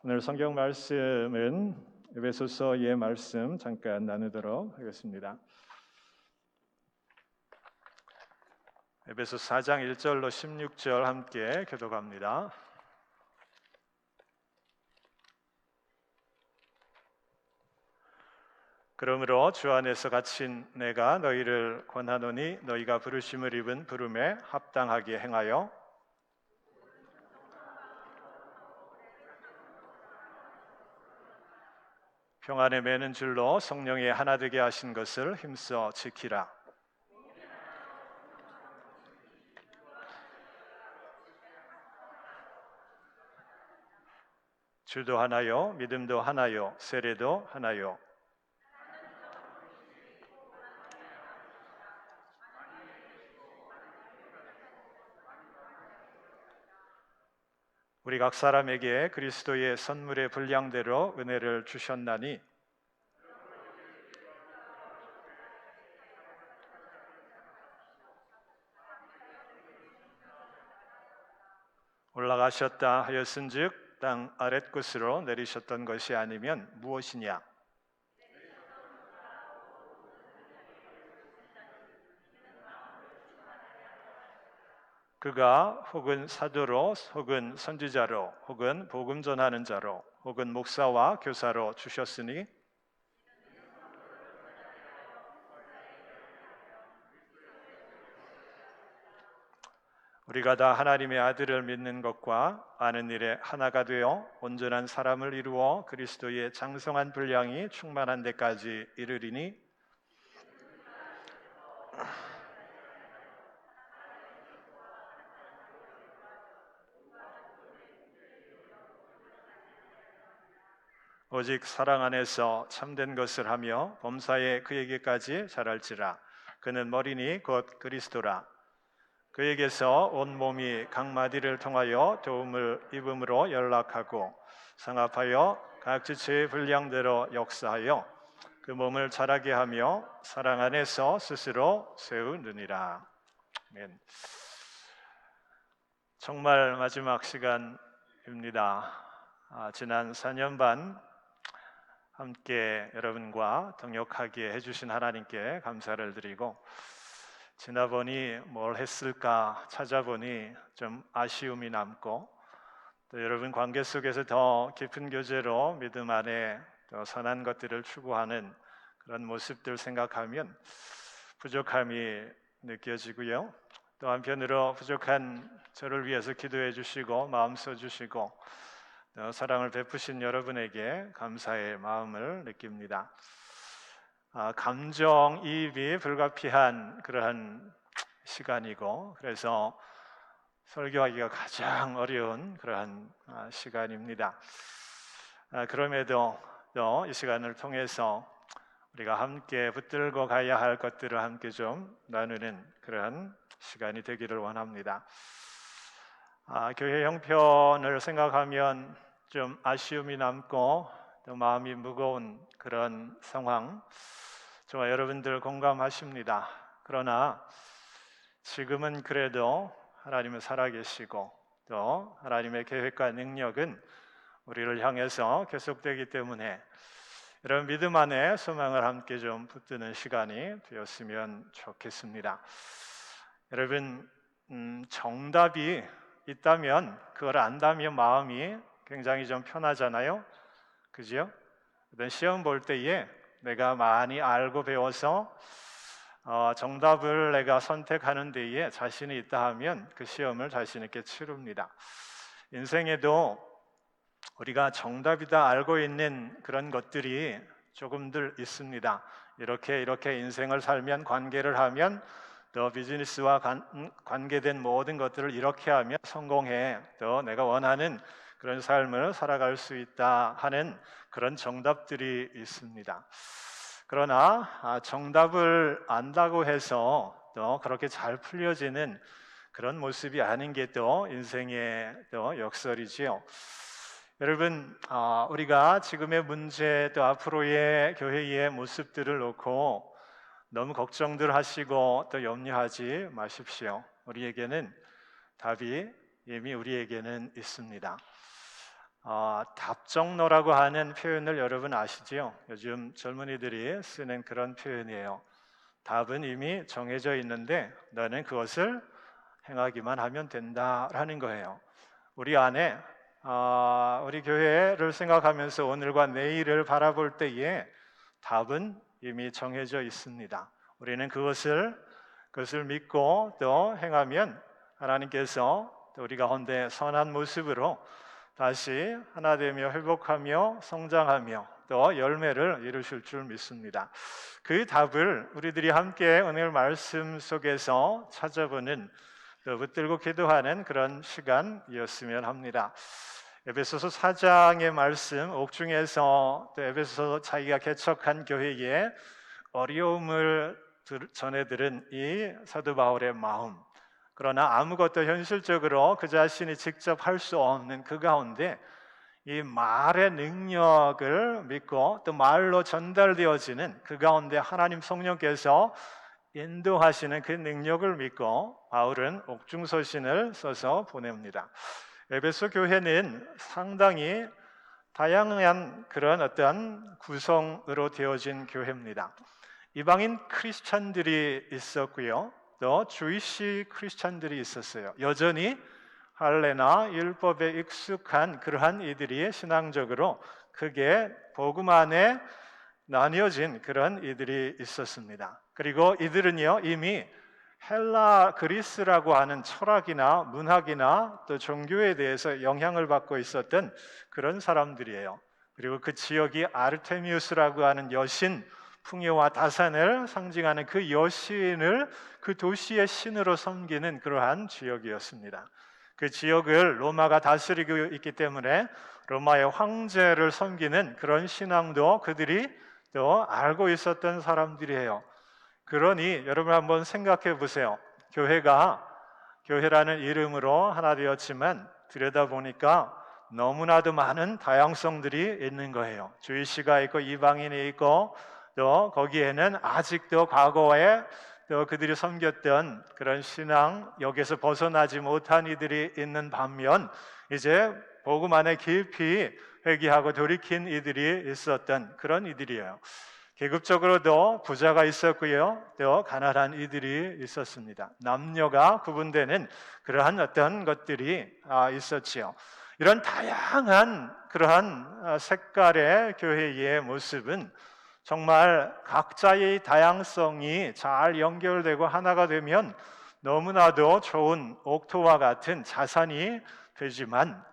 오늘 성경 말씀은 에베소서의 말씀 잠깐 나누도록 하겠습니다. 에베소 4장 1절로 16절 함께 교독합니다. 그러므로 주 안에서 갇힌 내가 너희를 권하노니 너희가 부르심을 입은 부름에 합당하게 행하여 평안에 매는 줄로 성령의 하나 되게 하신 것을 힘써 지키라. 주도 하나요, 믿음도 하나요, 세례도 하나요. 우리 각 사람에게 그리스도의 선물의 분량대로 은혜를 주셨나니 올라가셨다 하였은즉 땅 아랫곳으로 내리셨던 것이 아니면 무엇이냐? 그가 혹은 사도로 혹은 선지자로 혹은 복음 전하는 자로 혹은 목사와 교사로 주셨으니 우리가 다 하나님의 아들을 믿는 것과 아는 일에 하나가 되어 온전한 사람을 이루어 그리스도의 장성한 분량이 충만한 데까지 이르리니 오직 사랑 안에서 참된 것을 하며 범사에 그에게까지 자랄지라. 그는 머리니 곧 그리스도라. 그에게서 온 몸이 각 마디를 통하여 도움을 입음으로 연락하고 상합하여 각 지체의 분량대로 역사하여 그 몸을 자라게 하며 사랑 안에서 스스로 세우느니라. 아멘. 정말 마지막 시간입니다. 지난 4년 반 함께 여러분과 동역하게 해주신 하나님께 감사를 드리고 지나보니 뭘 했을까 찾아보니 좀 아쉬움이 남고 또 여러분 관계 속에서 더 깊은 교제로 믿음 안에 더 선한 것들을 추구하는 그런 모습들 생각하면 부족함이 느껴지고요. 또 한편으로 부족한 저를 위해서 기도해 주시고 마음 써주시고 사랑을 베푸신 여러분에게 감사의 마음을 느낍니다. 감정이입이 불가피한 그러한 시간이고 그래서 설교하기가 가장 어려운 그러한 시간입니다. 그럼에도 또 이 시간을 통해서 우리가 함께 붙들고 가야 할 것들을 함께 좀 나누는 그러한 시간이 되기를 원합니다. 교회 형편을 생각하면 좀 아쉬움이 남고 또 마음이 무거운 그런 상황 저와 여러분들 공감하십니다. 그러나 지금은 그래도 하나님은 살아계시고 또 하나님의 계획과 능력은 우리를 향해서 계속되기 때문에 여러분 믿음 안에 소망을 함께 좀 붙드는 시간이 되었으면 좋겠습니다. 여러분 정답이 있다면 그걸 안다면 마음이 굉장히 좀 편하잖아요. 그죠? 시험 볼 때에 내가 많이 알고 배워서 정답을 내가 선택하는 데에 자신이 있다 하면 그 시험을 자신 있게 치릅니다. 인생에도 우리가 정답이다 알고 있는 그런 것들이 조금들 있습니다. 이렇게 인생을 살면 관계를 하면 또 비즈니스와 관계된 모든 것들을 이렇게 하면 성공해 또 내가 원하는 그런 삶을 살아갈 수 있다 하는 그런 정답들이 있습니다. 그러나 정답을 안다고 해서 또 그렇게 잘 풀려지는 그런 모습이 아닌 게 또 인생의 또 역설이지요. 여러분 우리가 지금의 문제 또 앞으로의 교회의 모습들을 놓고 너무 걱정들 하시고 또 염려하지 마십시오. 우리에게는 답이 이미 우리에게는 있습니다. 답정너라고 하는 표현을 여러분 아시지요? 요즘 젊은이들이 쓰는 그런 표현이에요. 답은 이미 정해져 있는데 너는 그것을 행하기만 하면 된다라는 거예요. 우리 안에 우리 교회를 생각하면서 오늘과 내일을 바라볼 때에 답은 이미 정해져 있습니다. 우리는 그것을 믿고 또 행하면 하나님께서 또 우리 가운데 선한 모습으로 다시 하나 되며 회복하며 성장하며 또 열매를 이루실 줄 믿습니다. 그 답을 우리들이 함께 오늘 말씀 속에서 찾아보는 또 붙들고 기도하는 그런 시간이었으면 합니다. 에베소서 4장의 말씀 옥중에서 또 에베소서 자기가 개척한 교회에 어려움을 전해들은 이 사도 바울의 마음, 그러나 아무것도 현실적으로 그 자신이 직접 할 수 없는 그 가운데 이 말의 능력을 믿고 또 말로 전달되어지는 그 가운데 하나님 성령께서 인도하시는 그 능력을 믿고 바울은 옥중서신을 써서 보냅니다. 에베소 교회는 상당히 다양한 그런 어떤 구성으로 되어진 교회입니다. 이방인 크리스찬들이 있었고요, 또 주이시 크리스찬들이 있었어요. 여전히 할례나 율법에 익숙한 그러한 이들이 신앙적으로 크게 복음 안에 나뉘어진 그런 이들이 있었습니다. 그리고 이들은요 이미 헬라 그리스라고 하는 철학이나 문학이나 또 종교에 대해서 영향을 받고 있었던 그런 사람들이에요. 그리고 그 지역이 아르테미우스라고 하는 여신, 풍요와 다산을 상징하는 그 여신을 그 도시의 신으로 섬기는 그러한 지역이었습니다. 그 지역을 로마가 다스리고 있기 때문에 로마의 황제를 섬기는 그런 신앙도 그들이 또 알고 있었던 사람들이에요. 그러니 여러분 한번 생각해 보세요. 교회라는 이름으로 하나 되었지만 들여다보니까 너무나도 많은 다양성들이 있는 거예요. 주이시가 있고 이방인이 있고 또 거기에는 아직도 과거에 또 그들이 섬겼던 그런 신앙 여기에서 벗어나지 못한 이들이 있는 반면 이제 복음 안에 깊이 회개하고 돌이킨 이들이 있었던 그런 이들이에요. 계급적으로도 부자가 있었고요, 또 가난한 이들이 있었습니다. 남녀가 구분되는 그러한 어떤 것들이 있었지요. 이런 다양한 그러한 색깔의 교회의 모습은 정말 각자의 다양성이 잘 연결되고 하나가 되면 너무나도 좋은 옥토와 같은 자산이 되지만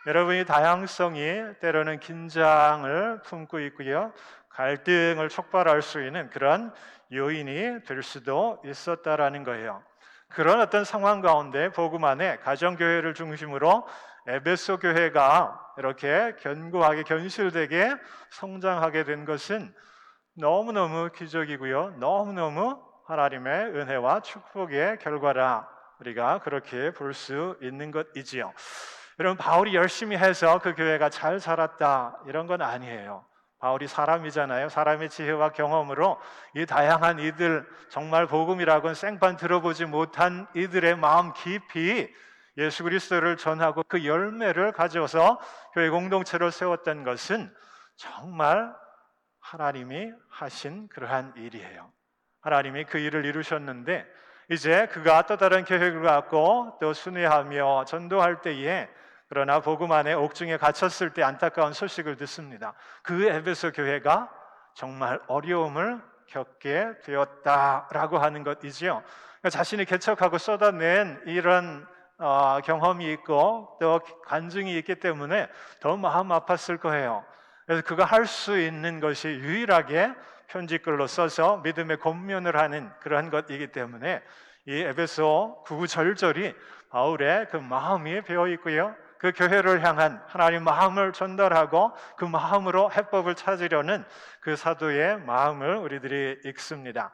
여러분의 다양성이 때로는 긴장을 품고 있고요, 갈등을 촉발할 수 있는 그런 요인이 될 수도 있었다라는 거예요. 그런 어떤 상황 가운데 복음 안에 가정교회를 중심으로 에베소 교회가 이렇게 견고하게 견실되게 성장하게 된 것은 너무너무 기적이고요, 너무너무 하나님의 은혜와 축복의 결과라 우리가 그렇게 볼 수 있는 것이지요. 여러분, 바울이 열심히 해서 그 교회가 잘 살았다 이런 건 아니에요. 바울이 사람이잖아요. 사람의 지혜와 경험으로 이 다양한 이들, 정말 복음이라고는 생판 들어보지 못한 이들의 마음 깊이 예수 그리스도를 전하고 그 열매를 가져서 교회 공동체를 세웠던 것은 정말 하나님이 하신 그러한 일이에요. 하나님이 그 일을 이루셨는데 이제 그가 또 다른 계획을 갖고 또 순회하며 전도할 때에, 그러나 복음 안에 옥중에 갇혔을 때 안타까운 소식을 듣습니다. 그 에베소 교회가 정말 어려움을 겪게 되었다라고 하는 것이지요. 그러니까 자신이 개척하고 쏟아낸 이런 경험이 있고 또 간증이 있기 때문에 더 마음 아팠을 거예요. 그래서 그가 할 수 있는 것이 유일하게 편지글로 써서 믿음의 권면을 하는 그러한 것이기 때문에 이 에베소 구구절절이 바울의 그 마음이 배어 있고요, 그 교회를 향한 하나님 마음을 전달하고 그 마음으로 해법을 찾으려는 그 사도의 마음을 우리들이 읽습니다.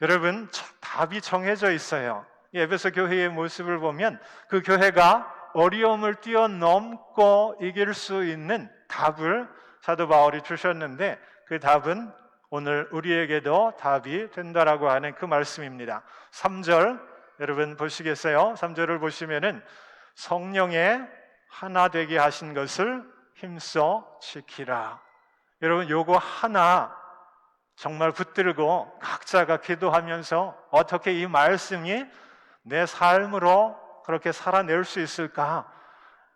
여러분, 답이 정해져 있어요. 이 에베소 교회의 모습을 보면 그 교회가 어려움을 뛰어넘고 이길 수 있는 답을 사도 바울이 주셨는데 그 답은 오늘 우리에게도 답이 된다라고 하는 그 말씀입니다. 3절 여러분 보시겠어요? 3절을 보시면은 성령의 하나 되게 하신 것을 힘써 지키라. 여러분, 요거 하나 정말 붙들고 각자가 기도하면서 어떻게 이 말씀이 내 삶으로 그렇게 살아낼 수 있을까?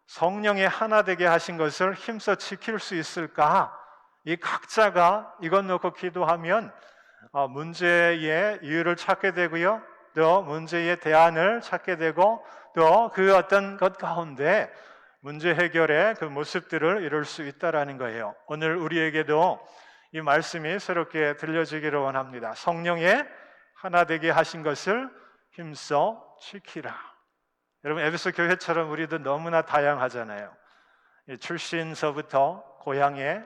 성령의 하나 되게 하신 것을 힘써 지킬 수 있을까? 이 각자가 이것 놓고 기도하면 문제의 이유를 찾게 되고요, 또 문제의 대안을 찾게 되고, 또 그 어떤 것 가운데 문제 해결의 그 모습들을 이룰 수 있다라는 거예요. 오늘 우리에게도 이 말씀이 새롭게 들려지기를 원합니다. 성령의 하나 되게 하신 것을 힘써 지키라. 여러분, 에베소 교회처럼 우리도 너무나 다양하잖아요. 출신서부터 고향의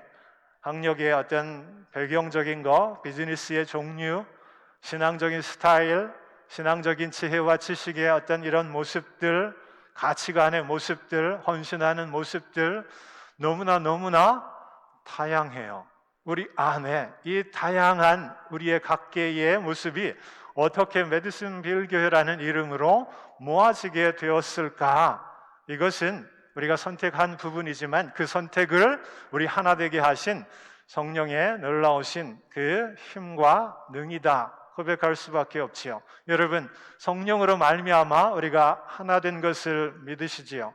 학력의 어떤 배경적인 거, 비즈니스의 종류, 신앙적인 스타일, 신앙적인 지혜와 지식의 어떤 이런 모습들, 가치관의 모습들, 헌신하는 모습들, 너무나 다양해요. 우리 안에 이 다양한 우리의 각계의 모습이 어떻게 메디슨 빌 교회라는 이름으로 모아지게 되었을까? 이것은 우리가 선택한 부분이지만 그 선택을 우리 하나 되게 하신 성령의 놀라우신 그 힘과 능이다 고백할 수밖에 없지요. 여러분, 성령으로 말미암아 우리가 하나 된 것을 믿으시지요?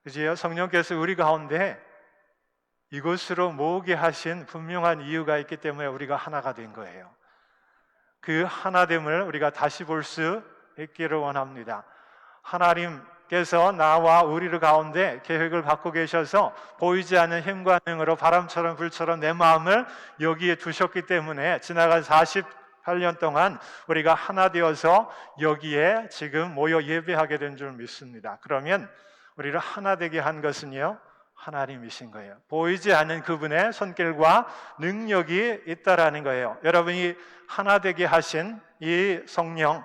그지요? 성령께서 우리 가운데 이곳으로 모으게 하신 분명한 이유가 있기 때문에 우리가 하나가 된 거예요. 그 하나됨을 우리가 다시 볼 수 있기를 원합니다. 하나님께서 나와 우리를 가운데 계획을 갖고 계셔서 보이지 않는 힘과 능으로 바람처럼 불처럼 내 마음을 여기에 두셨기 때문에 지나간 48년 동안 우리가 하나 되어서 여기에 지금 모여 예배하게 된 줄 믿습니다. 그러면 우리를 하나 되게 한 것은요, 하나님이신 거예요. 보이지 않는 그분의 손길과 능력이 있다라는 거예요. 여러분이 하나 되게 하신 이 성령,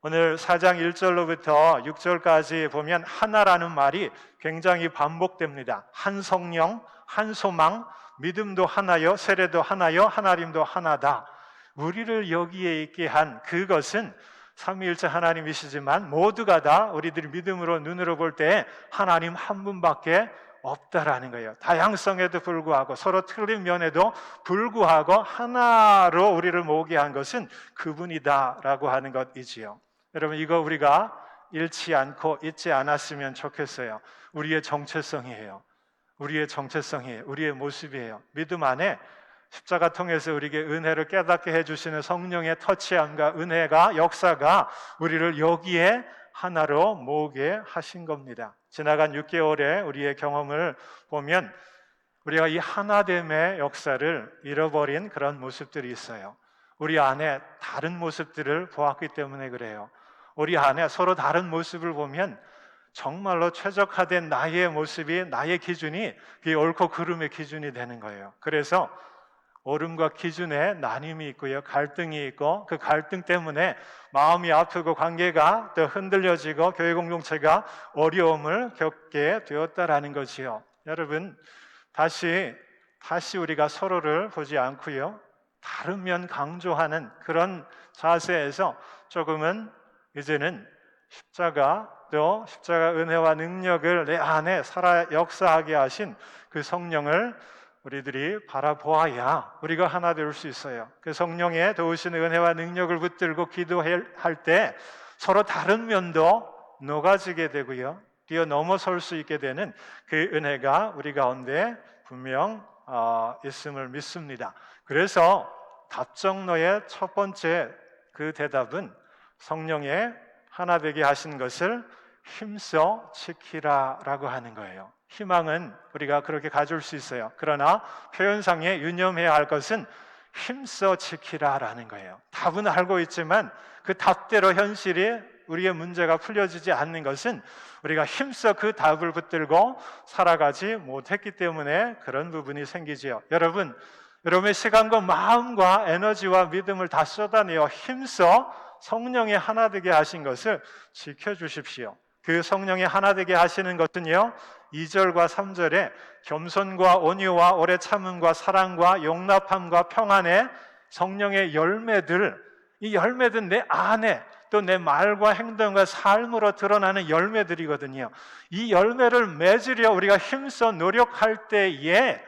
오늘 4장 1절로부터 6절까지 보면 하나라는 말이 굉장히 반복됩니다. 한 성령, 한 소망, 믿음도 하나요, 세례도 하나요, 하나님도 하나다. 우리를 여기에 있게 한 그것은 삼위일체 하나님이시지만 모두가 다 우리들이 믿음으로 눈으로 볼 때 하나님 한 분밖에 없다라는 거예요. 다양성에도 불구하고 서로 틀린 면에도 불구하고 하나로 우리를 모으게 한 것은 그분이다라고 하는 것이지요. 여러분, 이거 우리가 잃지 않고 잊지 않았으면 좋겠어요. 우리의 정체성이에요. 우리의 정체성이에요. 우리의 모습이에요. 믿음 안에 십자가 통해서 우리에게 은혜를 깨닫게 해주시는 성령의 터치함과 은혜가, 역사가 우리를 여기에 하나로 모으게 하신 겁니다. 지나간 6개월의 우리의 경험을 보면 우리가 이 하나됨의 역사를 잃어버린 그런 모습들이 있어요. 우리 안에 다른 모습들을 보았기 때문에 그래요. 우리 안에 서로 다른 모습을 보면 정말로 최적화된 나의 모습이, 나의 기준이 그게 옳고 그름의 기준이 되는 거예요. 그래서 옳음과 기준에 나눔이 있고요, 갈등이 있고, 그 갈등 때문에 마음이 아프고 관계가 또 흔들려지고 교회 공동체가 어려움을 겪게 되었다라는 것이요. 여러분, 다시 우리가 서로를 보지 않고요, 다른 면 강조하는 그런 자세에서 조금은 이제는 십자가, 또 십자가 은혜와 능력을 내 안에 살아 역사하게 하신 그 성령을 우리들이 바라보아야 우리가 하나 될 수 있어요. 그 성령의 도우시는 은혜와 능력을 붙들고 기도할 때 서로 다른 면도 녹아지게 되고요, 뛰어넘어설 수 있게 되는 그 은혜가 우리 가운데 분명 있음을 믿습니다. 그래서 답정너의 첫 번째 그 대답은 성령의 하나 되게 하신 것을 힘써 지키라라고 하는 거예요. 희망은 우리가 그렇게 가질 수 있어요. 그러나 표현상에 유념해야 할 것은 힘써 지키라라는 거예요. 답은 알고 있지만 그 답대로 현실이 우리의 문제가 풀려지지 않는 것은 우리가 힘써 그 답을 붙들고 살아가지 못했기 때문에 그런 부분이 생기지요. 여러분의 시간과 마음과 에너지와 믿음을 다 쏟아내어 힘써 성령의 하나 되게 하신 것을 지켜주십시오. 그 성령의 하나 되게 하시는 것은요, 2절과 3절에 겸손과 온유와 오래 참음과 사랑과 용납함과 평안의 성령의 열매들, 이 열매들 내 안에 또 내 말과 행동과 삶으로 드러나는 열매들이거든요. 이 열매를 맺으려 우리가 힘써 노력할 때에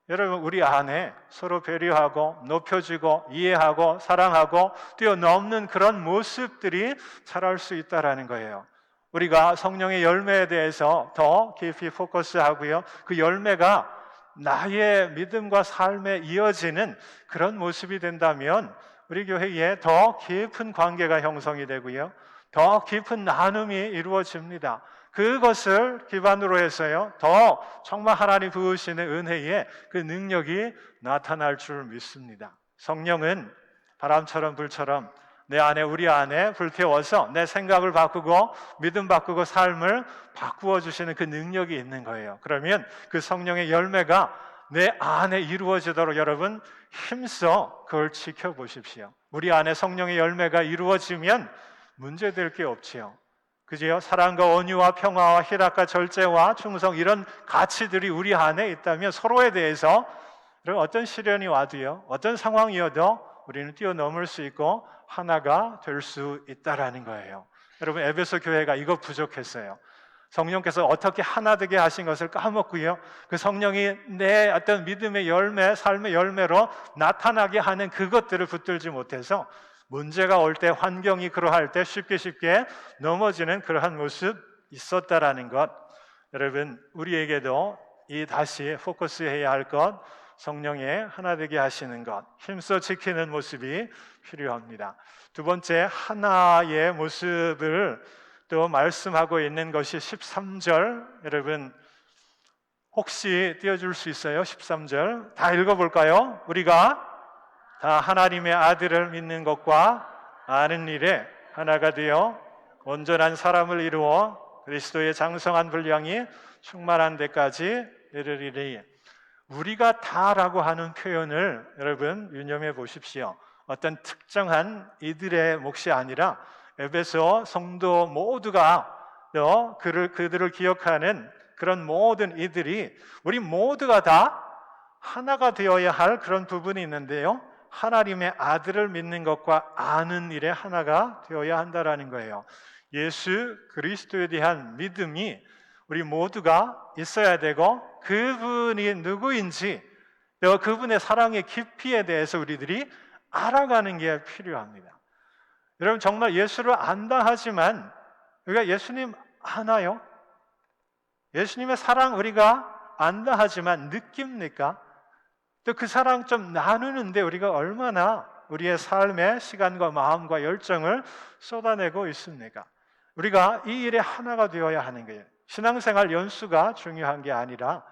여러분 우리 안에 서로 배려하고 높여주고 이해하고 사랑하고 뛰어넘는 그런 모습들이 자랄 수 있다는 거예요. 우리가 성령의 열매에 대해서 더 깊이 포커스하고요. 그 열매가 나의 믿음과 삶에 이어지는 그런 모습이 된다면 우리 교회에 더 깊은 관계가 형성이 되고요. 더 깊은 나눔이 이루어집니다. 그것을 기반으로 해서요, 더 정말 하나님 부으시는 은혜의 그 능력이 나타날 줄 믿습니다. 성령은 바람처럼 불처럼 내 안에 우리 안에 불태워서 내 생각을 바꾸고 믿음 바꾸고 삶을 바꾸어 주시는 그 능력이 있는 거예요. 그러면 그 성령의 열매가 내 안에 이루어지도록 여러분 힘써 그걸 지켜보십시오. 우리 안에 성령의 열매가 이루어지면 문제될 게 없지요. 그지요? 사랑과 온유와 평화와 희락과 절제와 충성 이런 가치들이 우리 안에 있다면 서로에 대해서 어떤 시련이 와도요, 어떤 상황이어도 우리는 뛰어넘을 수 있고 하나가 될 수 있다라는 거예요. 여러분 에베소 교회가 이거 부족했어요. 성령께서 어떻게 하나 되게 하신 것을 까먹고요, 그 성령이 내 어떤 믿음의 열매, 삶의 열매로 나타나게 하는 그것들을 붙들지 못해서 문제가 올 때, 환경이 그러할 때 쉽게 넘어지는 그러한 모습 있었다라는 것. 여러분 우리에게도 이 다시 포커스해야 할 것, 성령의 하나 되게 하시는 것, 힘써 지키는 모습이 필요합니다. 두 번째, 하나의 모습을 또 말씀하고 있는 것이 13절. 여러분 혹시 띄워줄 수 있어요? 13절 다 읽어볼까요? 우리가 다 하나님의 아들을 믿는 것과 아는 일에 하나가 되어 온전한 사람을 이루어 그리스도의 장성한 분량이 충만한 데까지 이르리니. 우리가 다라고 하는 표현을 여러분 유념해 보십시오. 어떤 특정한 이들의 몫이 아니라 에베소 성도 모두가 그들을 기억하는 그런 모든 이들이 우리 모두가 다 하나가 되어야 할 그런 부분이 있는데요, 하나님의 아들을 믿는 것과 아는 일에 하나가 되어야 한다라는 거예요. 예수 그리스도에 대한 믿음이 우리 모두가 있어야 되고 그분이 누구인지 또 그분의 사랑의 깊이에 대해서 우리들이 알아가는 게 필요합니다. 여러분 정말 예수를 안다 하지만 우리가 예수님 아나요? 예수님의 사랑 우리가 안다 하지만 느낍니까? 또 그 사랑 좀 나누는데 우리가 얼마나 우리의 삶에 시간과 마음과 열정을 쏟아내고 있습니까? 우리가 이 일에 하나가 되어야 하는 거예요. 신앙생활 연수가 중요한 게 아니라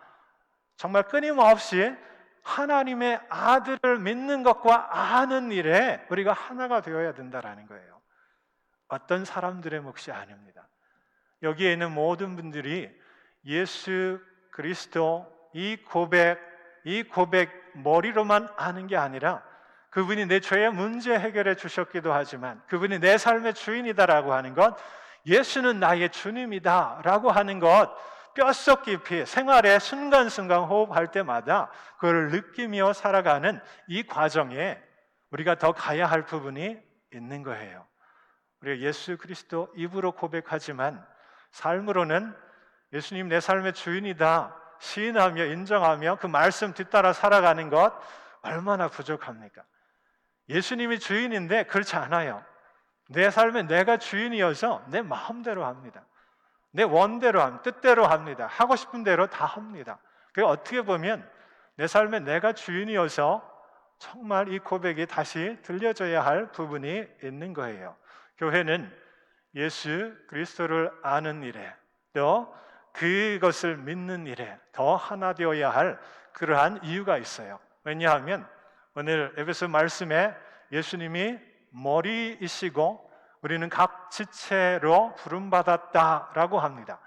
정말 끊임없이 하나님의 아들을 믿는 것과 아는 일에 우리가 하나가 되어야 된다는 거예요. 어떤 사람들의 몫이 아닙니다. 여기에 있는 모든 분들이 예수 그리스도 이 고백 머리로만 아는 게 아니라 그분이 내 죄의 문제 해결해 주셨기도 하지만 그분이 내 삶의 주인이다라고 하는 것, 예수는 나의 주님이다 라고 하는 것, 뼛속 깊이 생활의 순간순간 호흡할 때마다 그걸 느끼며 살아가는 이 과정에 우리가 더 가야 할 부분이 있는 거예요. 우리가 예수 그리스도 입으로 고백하지만 삶으로는 예수님 내 삶의 주인이다 시인하며 인정하며 그 말씀 뒤따라 살아가는 것 얼마나 부족합니까? 예수님이 주인인데 그렇지 않아요. 내 삶에 내가 주인이어서 내 마음대로 합니다. 내 원대로 합니다. 뜻대로 합니다. 하고 싶은 대로 다 합니다. 그게 어떻게 보면 내 삶에 내가 주인이어서 정말 이 고백이 다시 들려져야 할 부분이 있는 거예요. 교회는 예수 그리스도를 아는 일에 또 그것을 믿는 일에 더 하나 되어야 할 그러한 이유가 있어요. 왜냐하면 오늘 에베소 말씀에 예수님이 머리이시고 우리는 각 지체로 부름받았다라고 합니다.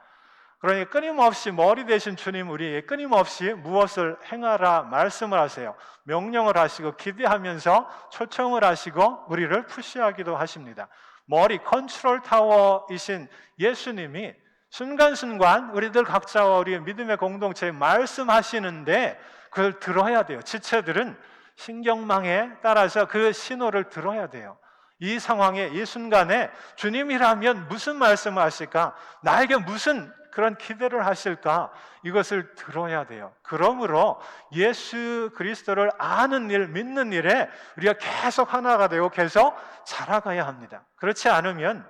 그러니 끊임없이 머리 되신 주님 우리에게 끊임없이 무엇을 행하라 말씀을 하세요. 명령을 하시고 기대하면서 초청을 하시고 우리를 푸시하기도 하십니다. 머리 컨트롤 타워이신 예수님이 순간순간 우리들 각자와 우리의 믿음의 공동체에 말씀하시는데 그걸 들어야 돼요. 지체들은 신경망에 따라서 그 신호를 들어야 돼요. 이 상황에, 이 순간에 주님이라면 무슨 말씀을 하실까? 나에게 무슨 그런 기대를 하실까? 이것을 들어야 돼요. 그러므로 예수 그리스도를 아는 일, 믿는 일에 우리가 계속 하나가 되고 계속 자라가야 합니다. 그렇지 않으면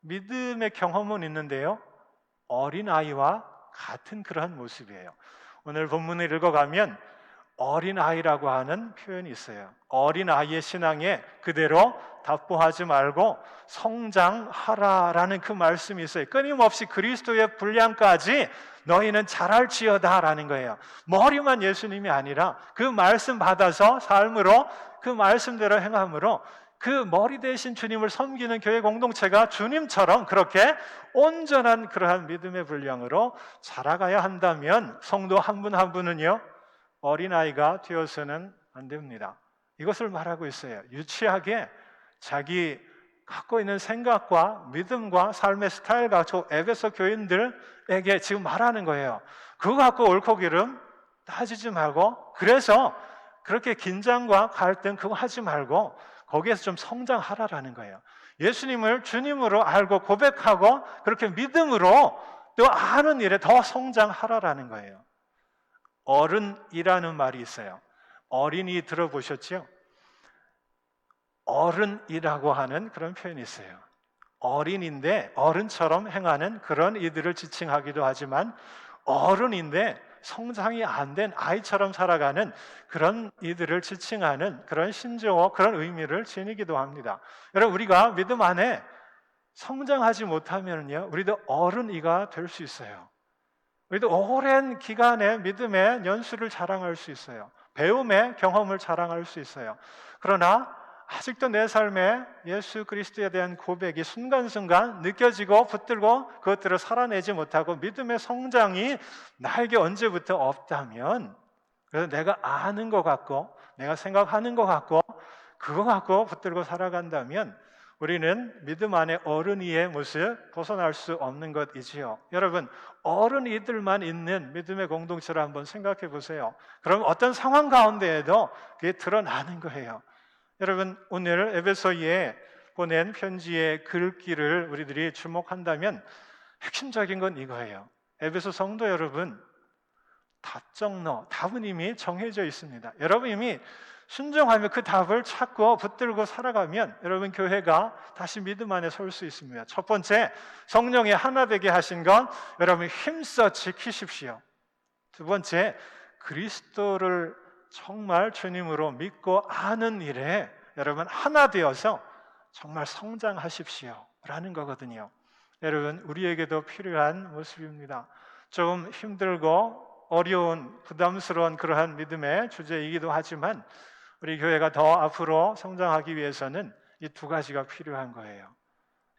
믿음의 경험은 있는데요, 어린아이와 같은 그러한 모습이에요. 오늘 본문을 읽어가면 어린아이라고 하는 표현이 있어요. 어린아이의 신앙에 그대로 답보하지 말고 성장하라라는 그 말씀이 있어요. 끊임없이 그리스도의 분량까지 너희는 자랄지어다 라는 거예요. 머리만 예수님이 아니라 그 말씀 받아서 삶으로 그 말씀대로 행함으로 그 머리 대신 주님을 섬기는 교회 공동체가 주님처럼 그렇게 온전한 그러한 믿음의 분량으로 자라가야 한다면 성도 한 분 한 분은요, 어린아이가 되어서는 안 됩니다. 이것을 말하고 있어요. 유치하게 자기 갖고 있는 생각과 믿음과 삶의 스타일 가지고 에베소 교인들에게 지금 말하는 거예요. 그거 갖고 옳고 그름 따지지 말고, 그래서 그렇게 긴장과 갈등 그거 하지 말고 거기에서 좀 성장하라라는 거예요. 예수님을 주님으로 알고 고백하고 그렇게 믿음으로 또 아는 일에 더 성장하라라는 거예요. 어른이라는 말이 있어요. 어린이 들어보셨죠? 어른이라고 하는 그런 표현이 있어요. 어린인데 어른처럼 행하는 그런 이들을 지칭하기도 하지만, 어른인데 성장이 안 된 아이처럼 살아가는 그런 이들을 지칭하는 그런 신조어, 그런 의미를 지니기도 합니다. 여러분, 우리가 믿음 안에 성장하지 못하면요, 우리도 어른이가 될 수 있어요. 우리도 오랜 기간의 믿음의 연수를 자랑할 수 있어요. 배움의 경험을 자랑할 수 있어요. 그러나 아직도 내 삶에 예수 그리스도에 대한 고백이 순간순간 느껴지고 붙들고 그것들을 살아내지 못하고 믿음의 성장이 나에게 언제부터 없다면, 그래서 내가 아는 것 같고 내가 생각하는 것 같고 그거 갖고 붙들고 살아간다면 우리는 믿음 안에 어른이의 모습 벗어날 수 없는 것이지요. 여러분, 어른이들만 있는 믿음의 공동체를 한번 생각해 보세요. 그럼 어떤 상황 가운데에도 그게 드러나는 거예요. 여러분, 오늘 에베소에 보낸 편지의 글귀를 우리들이 주목한다면 핵심적인 건 이거예요. 에베소 성도 여러분, 답은 이미 정해져 있습니다. 여러분 이미 순종하며 그 답을 찾고 붙들고 살아가면 여러분 교회가 다시 믿음 안에 설 수 있습니다. 첫 번째, 성령이 하나 되게 하신 건 여러분 힘써 지키십시오. 두 번째, 그리스도를 정말 주님으로 믿고 아는 일에 여러분 하나 되어서 정말 성장하십시오 라는 거거든요. 여러분, 우리에게도 필요한 모습입니다. 좀 힘들고 어려운 부담스러운 그러한 믿음의 주제이기도 하지만 우리 교회가 더 앞으로 성장하기 위해서는 이 두 가지가 필요한 거예요.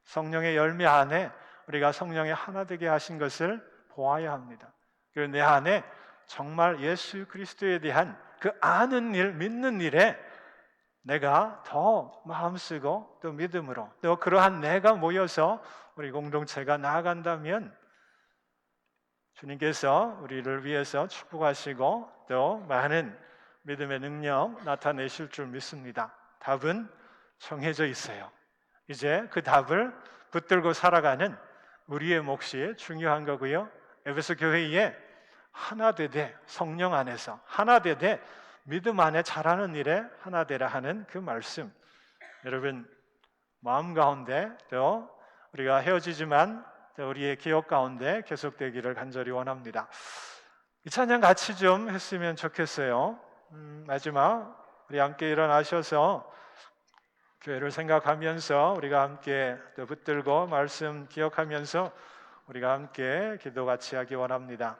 성령의 열매 안에 우리가 성령의 하나 되게 하신 것을 보아야 합니다. 그리고 내 안에 정말 예수 그리스도에 대한 그 아는 일, 믿는 일에 내가 더 마음 쓰고 또 믿음으로 또 그러한 내가 모여서 우리 공동체가 나아간다면 주님께서 우리를 위해서 축복하시고 또 많은 믿음의 능력 나타내실 줄 믿습니다. 답은 정해져 있어요. 이제 그 답을 붙들고 살아가는 우리의 몫이 중요한 거고요. 에베소 교회에 하나 되되 성령 안에서 하나 되되 믿음 안에 자라는 일에 하나 되라 하는 그 말씀, 여러분 마음 가운데 또 우리가 헤어지지만 또 우리의 기억 가운데 계속되기를 간절히 원합니다. 이 찬양 같이 좀 했으면 좋겠어요. 마지막 우리 함께 일어나셔서 교회를 생각하면서 우리가 함께 또 붙들고 말씀 기억하면서 우리가 함께 기도 같이 하기 원합니다.